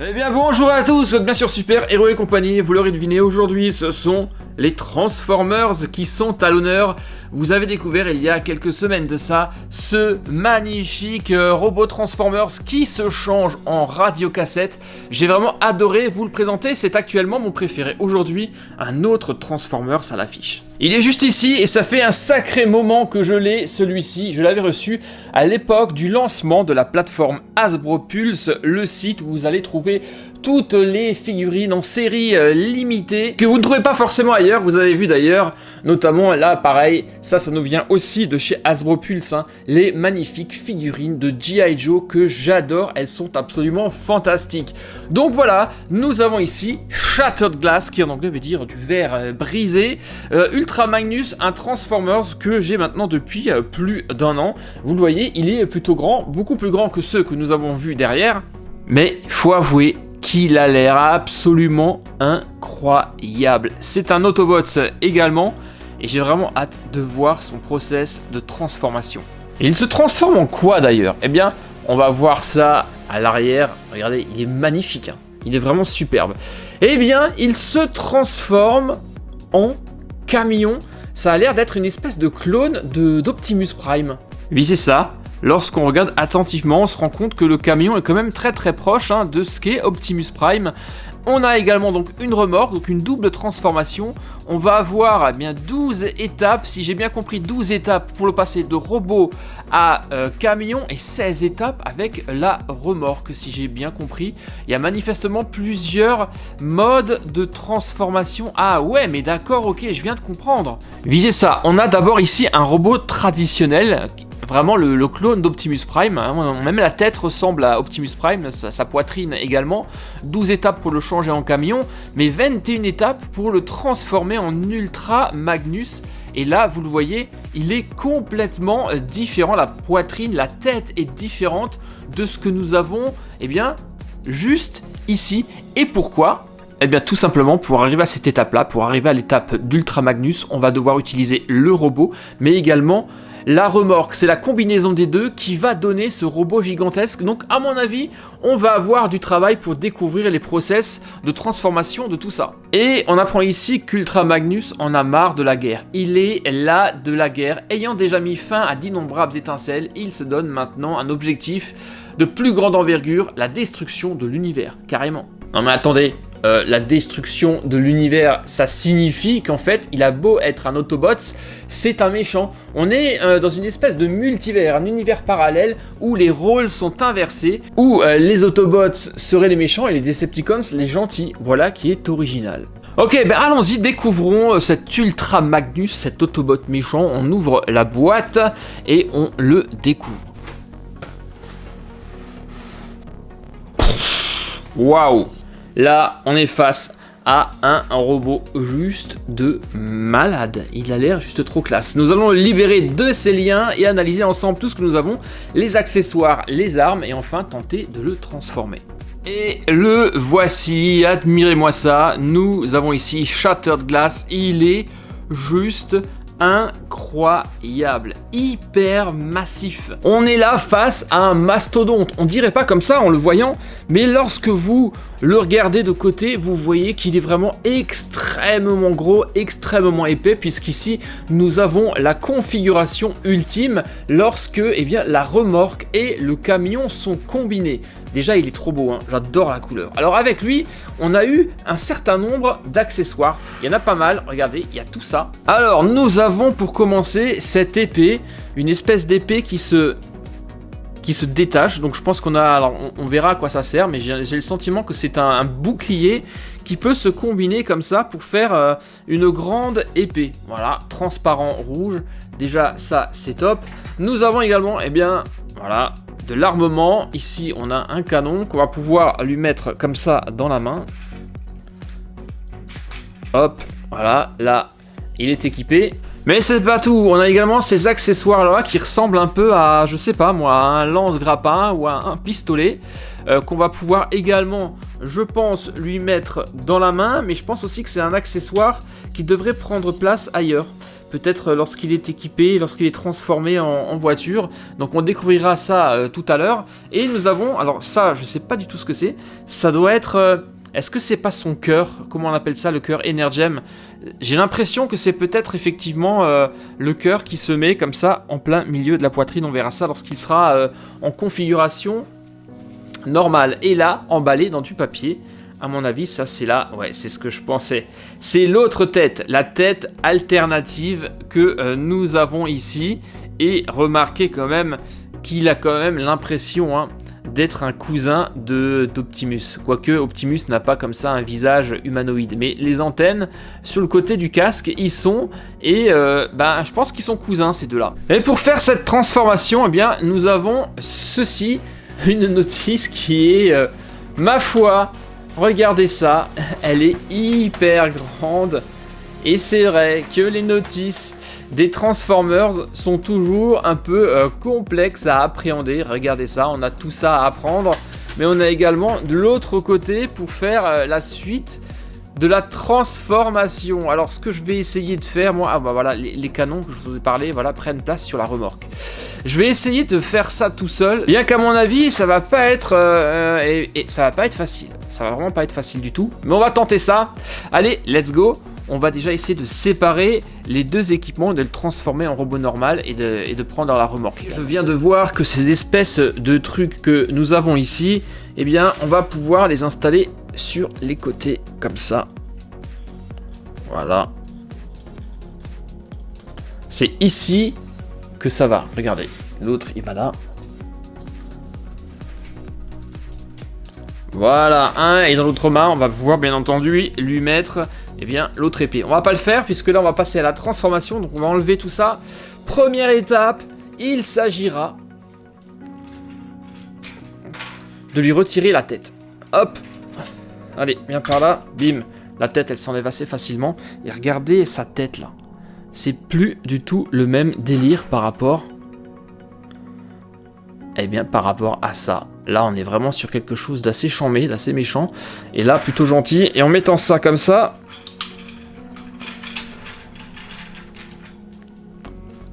Eh bien bonjour à tous, vous êtes bien sûr Super Héros et compagnie, vous l'aurez deviné, aujourd'hui ce sont les Transformers qui sont à l'honneur. Vous avez découvert il y a quelques semaines de ça, ce magnifique robot Transformers qui se change en radiocassette. J'ai vraiment adoré vous le présenter, c'est actuellement mon préféré. Aujourd'hui, un autre Transformers à l'affiche. Il est juste ici et ça fait un sacré moment que je l'ai, celui-ci. Je l'avais reçu à l'époque du lancement de la plateforme Hasbro Pulse, le site où vous allez trouver toutes les figurines en série limitée que vous ne trouvez pas forcément ailleurs. Vous avez vu d'ailleurs, notamment là pareil, ça nous vient aussi de chez Hasbro Pulse, hein, les magnifiques figurines de G.I. Joe que j'adore, elles sont absolument fantastiques. Donc voilà, nous avons ici Shattered Glass, qui en anglais veut dire du verre brisé, Ultra Magnus, un Transformers que j'ai maintenant depuis plus d'un an. Vous le voyez, il est plutôt grand, beaucoup plus grand que ceux que nous avons vus derrière, mais faut avouer qu'il a l'air absolument incroyable. C'est un Autobots également, et j'ai vraiment hâte de voir son process de transformation. Et il se transforme en quoi d'ailleurs? Eh bien, on va voir ça à l'arrière. Regardez, il est magnifique, hein. Il est vraiment superbe. Eh bien, il se transforme en camion. Ça a l'air d'être une espèce de clone d'Optimus Prime. Oui, c'est ça. Lorsqu'on regarde attentivement, on se rend compte que le camion est quand même très proche de ce qu'est Optimus Prime. On a également donc une remorque, donc une double transformation. On va avoir bien 12 étapes, si j'ai bien compris 12 étapes pour le passer de robot à camion et 16 étapes avec la remorque, si j'ai bien compris. Il y a manifestement plusieurs modes de transformation. Ah ouais, mais d'accord, ok, je viens de comprendre. Visez ça, on a d'abord ici un robot traditionnel, vraiment le clone d'Optimus Prime, hein. Même la tête ressemble à Optimus Prime, sa poitrine également. 12 étapes pour le changer en camion, mais 21 étapes pour le transformer en Ultra Magnus. Et là, vous le voyez, il est complètement différent. La poitrine, la tête est différente de ce que nous avons, eh bien, juste ici. Et pourquoi ? Eh bien, tout simplement, pour arriver à cette étape-là, pour arriver à l'étape d'Ultra Magnus, on va devoir utiliser le robot, mais également la remorque. C'est la combinaison des deux qui va donner ce robot gigantesque. Donc, à mon avis, on va avoir du travail pour découvrir les process de transformation de tout ça. Et on apprend ici qu'Ultra Magnus en a marre de la guerre. Il est là de la guerre. Ayant déjà mis fin à d'innombrables étincelles, il se donne maintenant un objectif de plus grande envergure, la destruction de l'univers, carrément. Non mais attendez, la destruction de l'univers, ça signifie qu'en fait, il a beau être un Autobots, c'est un méchant. On est dans une espèce de multivers, un univers parallèle où les rôles sont inversés, où les Autobots seraient les méchants et les Decepticons les gentils. Voilà qui est original. Ok, ben allons-y, découvrons cet Ultra Magnus, cet Autobot méchant. On ouvre la boîte et on le découvre. Waouh! Là, on est face à un robot juste de malade. Il a l'air juste trop classe. Nous allons le libérer de ses liens et analyser ensemble tout ce que nous avons, les accessoires, les armes, et enfin tenter de le transformer. Et le voici, admirez-moi ça. Nous avons ici Shattered Glass. Il est juste incroyable, hyper massif. On est là face à un mastodonte. On dirait pas comme ça en le voyant, mais lorsque vous le regardez de côté, vous voyez qu'il est vraiment extrêmement gros, extrêmement épais, puisqu'ici nous avons la configuration ultime lorsque la remorque et le camion sont combinés. Déjà, il est trop beau, hein. J'adore la couleur. Alors avec lui, on a eu un certain nombre d'accessoires. Il y en a pas mal, regardez, il y a tout ça. Alors, nous avons pour commencer cette épée, une espèce d'épée qui se détache. Donc je pense qu'on a... Alors on verra à quoi ça sert, mais j'ai le sentiment que c'est un bouclier qui peut se combiner comme ça pour faire une grande épée. Voilà, transparent rouge. Déjà, ça, c'est top. Nous avons également, voilà, de l'armement. Ici, on a un canon qu'on va pouvoir lui mettre comme ça dans la main. Hop, voilà, là, il est équipé. Mais c'est pas tout, on a également ces accessoires là qui ressemblent un peu à, je sais pas moi, à un lance-grappin ou à un pistolet qu'on va pouvoir également, je pense, lui mettre dans la main, mais je pense aussi que c'est un accessoire qui devrait prendre place ailleurs. peut-être lorsqu'il est équipé, lorsqu'il est transformé en voiture. Donc on découvrira ça tout à l'heure. Et nous avons, alors ça je sais pas du tout ce que c'est, ça doit être... est-ce que c'est pas son cœur? Comment on appelle ça, le cœur Energem? J'ai l'impression que c'est peut-être effectivement le cœur qui se met comme ça en plein milieu de la poitrine. On verra ça lorsqu'il sera en configuration normale. Et là, emballé dans du papier. À mon avis, ça c'est là, ouais, c'est ce que je pensais. C'est l'autre tête, la tête alternative que nous avons ici. Et remarquez quand même qu'il a quand même l'impression... hein, d'être un cousin d'Optimus. Quoique Optimus n'a pas comme ça un visage humanoïde. Mais les antennes sur le côté du casque, ils sont... Et je pense qu'ils sont cousins ces deux-là. Et pour faire cette transformation, eh bien, nous avons ceci. Une notice qui est... ma foi, regardez ça. Elle est hyper grande. Et c'est vrai que les notices des Transformers sont toujours un peu complexes à appréhender. Regardez ça, on a tout ça à apprendre. Mais on a également de l'autre côté pour faire la suite de la transformation. Alors ce que je vais essayer de faire, moi, voilà, les canons que je vous ai parlé, voilà, prennent place sur la remorque. Je vais essayer de faire ça tout seul, bien qu'à mon avis, ça va pas être ça va pas être facile. Ça va vraiment pas être facile du tout. Mais on va tenter ça. Allez, let's go. On va déjà essayer de séparer les deux équipements, de le transformer en robot normal et de prendre la remorque. Je viens de voir que ces espèces de trucs que nous avons ici, eh bien, on va pouvoir les installer sur les côtés, comme ça. Voilà. C'est ici que ça va. Regardez, l'autre, il va là. Voilà, un, et dans l'autre main, on va pouvoir, bien entendu, lui mettre... eh bien, l'autre épée. On va pas le faire puisque là on va passer à la transformation. Donc on va enlever tout ça. Première étape, il s'agira de lui retirer la tête. Hop. Allez, viens par là. Bim. La tête, elle s'enlève assez facilement. Et regardez sa tête là. C'est plus du tout le même délire par rapport... eh bien, par rapport à ça. Là, on est vraiment sur quelque chose d'assez chambé, d'assez méchant. Et là, plutôt gentil. Et en mettant ça comme ça...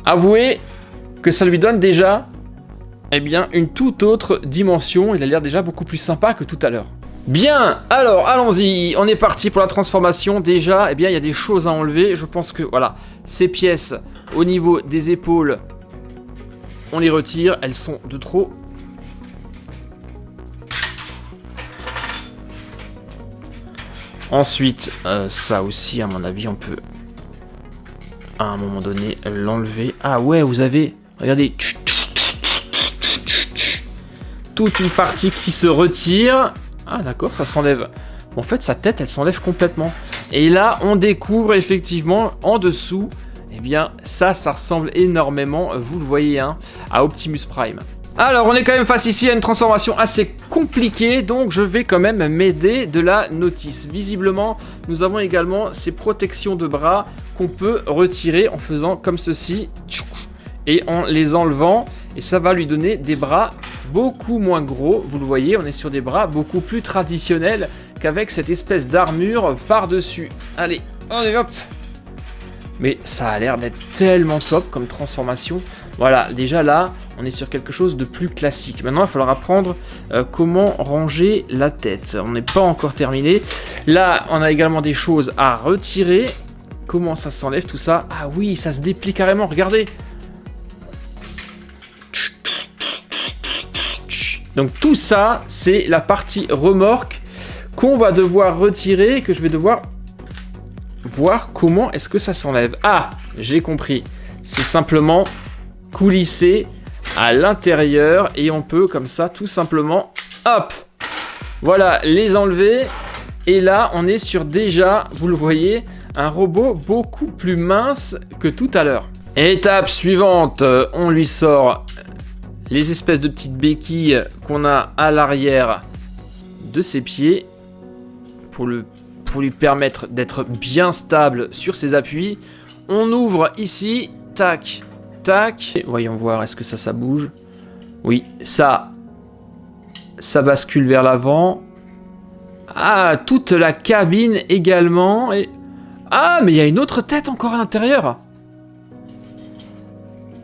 avouez que ça lui donne déjà, eh bien, une toute autre dimension. Il a l'air déjà beaucoup plus sympa que tout à l'heure. Bien, alors, allons-y. On est parti pour la transformation. Déjà, eh bien, il y a des choses à enlever. Je pense que, voilà, ces pièces au niveau des épaules, on les retire. Elles sont de trop. Ensuite, ça aussi, à mon avis, on peut... à un moment donné, l'enlever. Ah ouais, vous avez... regardez. Toute une partie qui se retire. Ah d'accord, ça s'enlève. En fait, sa tête, elle s'enlève complètement. Et là, on découvre effectivement, en dessous, eh bien, ça ressemble énormément, vous le voyez, hein, à Optimus Prime. Alors, on est quand même face ici à une transformation assez compliquée, donc je vais quand même m'aider de la notice. Visiblement, nous avons également ces protections de bras qu'on peut retirer en faisant comme ceci, et en les enlevant, et ça va lui donner des bras beaucoup moins gros. Vous le voyez, on est sur des bras beaucoup plus traditionnels qu'avec cette espèce d'armure par-dessus. Allez, on y va. Mais ça a l'air d'être tellement top comme transformation. Voilà, déjà là, on est sur quelque chose de plus classique. Maintenant, il va falloir apprendre comment ranger la tête. On n'est pas encore terminé. Là, on a également des choses à retirer. Comment ça s'enlève tout ça? Ah oui, ça se déplie carrément, regardez. Donc tout ça, c'est la partie remorque qu'on va devoir retirer et que je vais devoir voir comment est-ce que ça s'enlève. Ah, j'ai compris. C'est simplement coulisser à l'intérieur et on peut comme ça tout simplement, hop, voilà, les enlever. Et là, on est sur déjà, vous le voyez, un robot beaucoup plus mince que tout à l'heure. Étape suivante, on lui sort les espèces de petites béquilles qu'on a à l'arrière de ses pieds pour lui permettre d'être bien stable sur ses appuis. On ouvre ici, tac, tac. Et voyons voir, est-ce que ça bouge? Oui, ça bascule vers l'avant. Ah, toute la cabine également. Et... ah, mais il y a une autre tête encore à l'intérieur.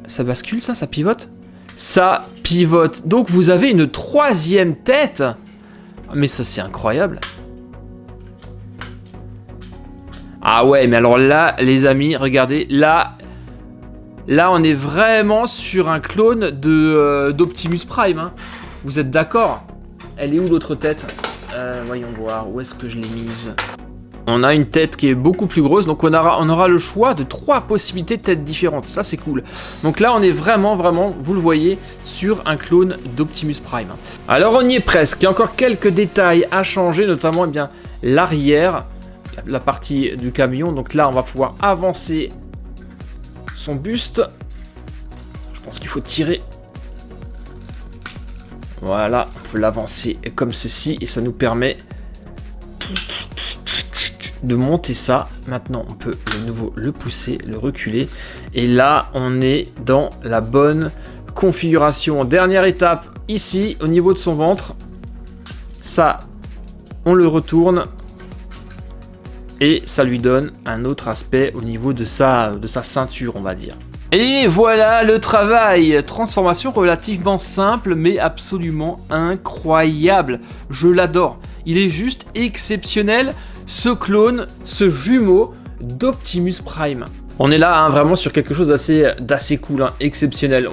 Ça bascule ça pivote? Ça pivote. Donc vous avez une troisième tête. Mais ça c'est incroyable. Ah ouais, mais alors là, les amis, regardez, là on est vraiment sur un clone d'Optimus Prime. Hein. Vous êtes d'accord? Elle est où l'autre tête? Voyons voir, où est-ce que je l'ai mise? On a une tête qui est beaucoup plus grosse, donc on aura le choix de 3 possibilités de têtes différentes. Ça, c'est cool. Donc là, on est vraiment, vous le voyez, sur un clone d'Optimus Prime. Alors, on y est presque. Il y a encore quelques détails à changer, notamment eh bien l'arrière, la partie du camion. Donc là, on va pouvoir avancer son buste. Je pense qu'il faut tirer. Voilà, on peut l'avancer comme ceci et ça nous permet de monter ça. Maintenant, on peut de nouveau le pousser, le reculer. Et là, on est dans la bonne configuration. Dernière étape, ici, au niveau de son ventre. Ça, on le retourne. Et ça lui donne un autre aspect au niveau de sa ceinture, on va dire. Et voilà le travail. Transformation relativement simple, mais absolument incroyable. Je l'adore. Il est juste exceptionnel. Ce clone, ce jumeau d'Optimus Prime. On est là hein, vraiment sur quelque chose d'assez cool, hein, exceptionnel.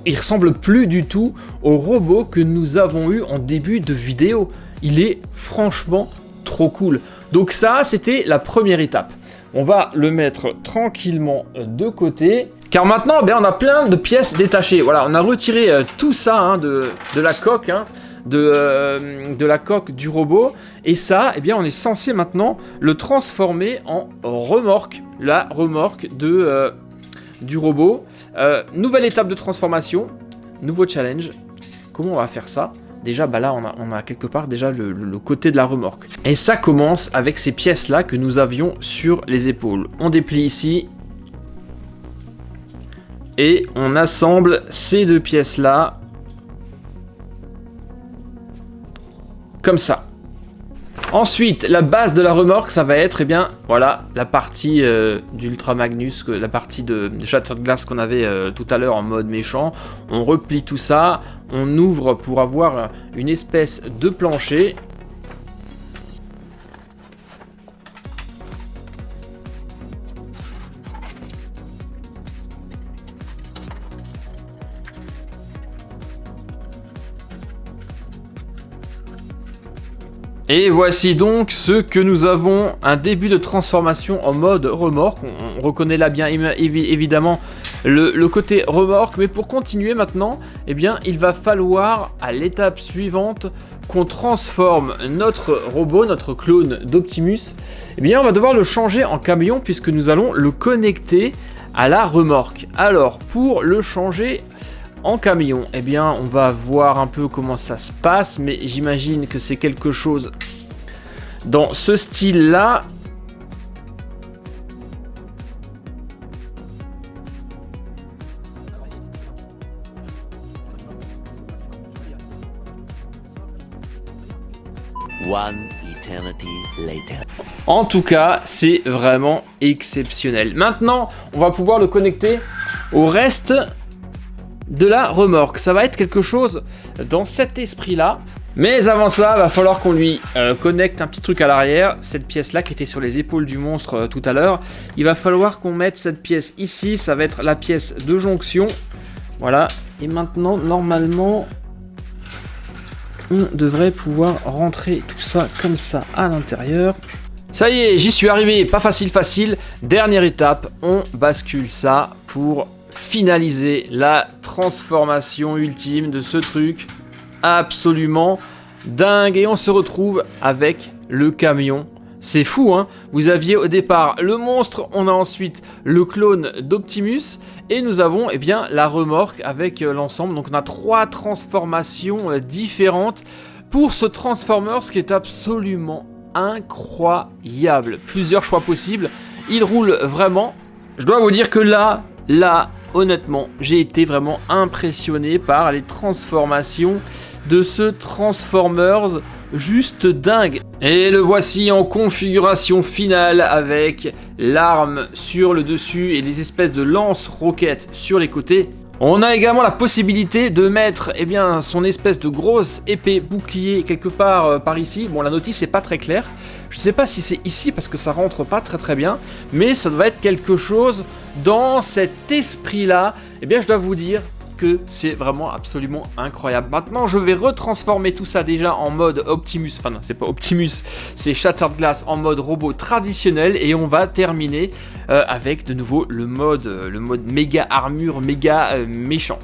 Il ressemble plus du tout au robot que nous avons eu en début de vidéo. Il est franchement trop cool. Donc ça, c'était la première étape. On va le mettre tranquillement de côté. Car maintenant, on a plein de pièces détachées. Voilà, on a retiré tout ça hein, de la coque. Hein, de la coque du robot et ça on est censé maintenant le transformer en remorque, la remorque du robot. Nouvelle étape de transformation, nouveau challenge. Comment on va faire ça? Déjà là on a quelque part déjà le côté de la remorque et ça commence avec ces pièces là que nous avions sur les épaules. On déplie ici et on assemble ces 2 pièces là comme ça. Ensuite, la base de la remorque, ça va être, voilà, la partie d'Ultra Magnus, la partie de Shattered Glass qu'on avait tout à l'heure en mode méchant. On replie tout ça, on ouvre pour avoir une espèce de plancher. Et voici donc ce que nous avons, un début de transformation en mode remorque. On reconnaît là bien évidemment le côté remorque, mais pour continuer maintenant, il va falloir à l'étape suivante qu'on transforme notre robot, notre clone d'Optimus. On va devoir le changer en camion puisque nous allons le connecter à la remorque. Alors pour le changer en camion, on va voir un peu comment ça se passe, mais j'imagine que c'est quelque chose dans ce style-là. One eternity later. En tout cas, c'est vraiment exceptionnel. Maintenant, on va pouvoir le connecter au reste de la remorque. Ça va être quelque chose dans cet esprit-là. Mais avant ça, va falloir qu'on lui connecte un petit truc à l'arrière. Cette pièce-là qui était sur les épaules du monstre tout à l'heure. Il va falloir qu'on mette cette pièce ici. Ça va être la pièce de jonction. Voilà. Et maintenant, normalement, on devrait pouvoir rentrer tout ça comme ça à l'intérieur. Ça y est, j'y suis arrivé. Pas facile. Dernière étape, on bascule ça pour finaliser la transformation ultime de ce truc absolument dingue. Et on se retrouve avec le camion. C'est fou, hein. Vous aviez au départ le monstre, on a ensuite le clone d'Optimus et nous avons la remorque avec l'ensemble. Donc on a 3 transformations différentes pour ce Transformers qui est absolument incroyable. Plusieurs choix possibles. Il roule vraiment. Je dois vous dire que là, honnêtement, j'ai été vraiment impressionné par les transformations de ce Transformers juste dingue. Et le voici en configuration finale avec l'arme sur le dessus et les espèces de lance-roquettes sur les côtés. On a également la possibilité de mettre son espèce de grosse épée bouclier quelque part par ici. Bon, la notice n'est pas très claire. Je sais pas si c'est ici parce que ça rentre pas très bien, mais ça doit être quelque chose dans cet esprit-là. Je dois vous dire que c'est vraiment absolument incroyable. Maintenant, je vais retransformer tout ça déjà en mode Optimus. Enfin non, c'est pas Optimus, c'est Shattered Glass en mode robot traditionnel et on va terminer avec de nouveau le mode méga armure, méga méchant.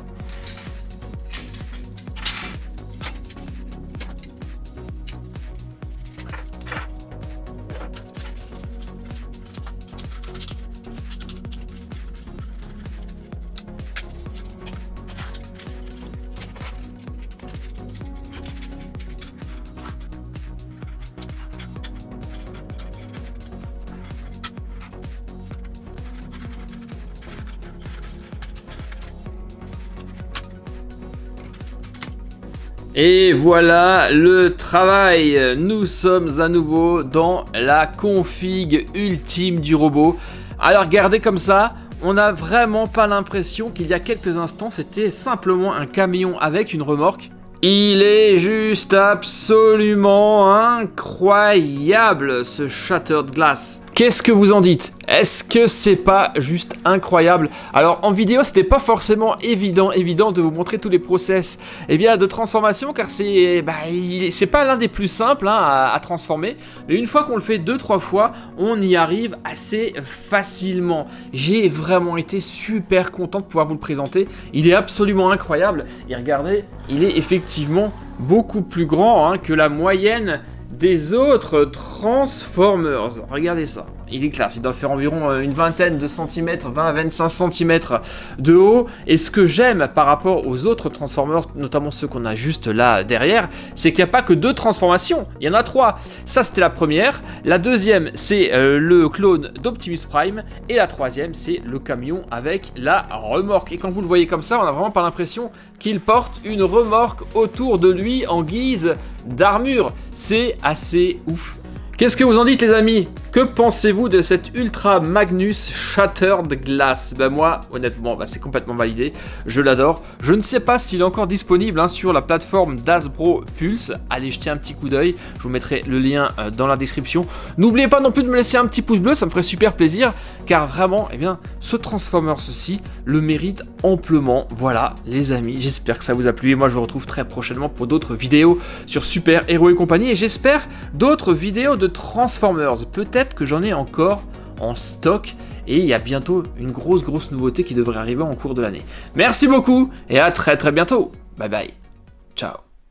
Et voilà le travail, nous sommes à nouveau dans la config ultime du robot. Alors regardez comme ça, on n'a vraiment pas l'impression qu'il y a quelques instants c'était simplement un camion avec une remorque. Il est juste absolument incroyable ce Shattered Glass. Qu'est-ce que vous en dites? Est-ce que c'est pas juste incroyable? Alors en vidéo c'était pas forcément évident de vous montrer tous les process de transformation car c'est pas l'un des plus simples à transformer, mais une fois qu'on le fait 2-3 fois on y arrive assez facilement. J'ai vraiment été super content de pouvoir vous le présenter, il est absolument incroyable et regardez, il est effectivement beaucoup plus grand que la moyenne des autres Transformers. Regardez ça, il est classe, il doit faire environ une vingtaine de centimètres, 20 à 25 cm de haut. Et ce que j'aime par rapport aux autres Transformers, notamment ceux qu'on a juste là derrière, c'est qu'il n'y a pas que 2 transformations, il y en a 3. Ça c'était la première, la deuxième c'est le clone d'Optimus Prime, et la troisième c'est le camion avec la remorque. Et quand vous le voyez comme ça, on n'a vraiment pas l'impression qu'il porte une remorque autour de lui en guise d'armure. C'est assez ouf. Qu'est-ce que vous en dites les amis? Que pensez-vous de cette Ultra Magnus Shattered Glass? Moi, honnêtement, c'est complètement validé. Je l'adore. Je ne sais pas s'il est encore disponible sur la plateforme d'Hasbro Pulse. Allez jeter un petit coup d'œil. Je vous mettrai le lien dans la description. N'oubliez pas non plus de me laisser un petit pouce bleu, ça me ferait super plaisir. Car vraiment, ce Transformers-ci le mérite amplement. Voilà les amis, j'espère que ça vous a plu. Et moi, je vous retrouve très prochainement pour d'autres vidéos sur Super Héros et compagnie. Et j'espère d'autres vidéos de Transformers. Peut-être que j'en ai encore en stock et il y a bientôt une grosse nouveauté qui devrait arriver en cours de l'année. Merci beaucoup et à très bientôt. Bye bye. Ciao.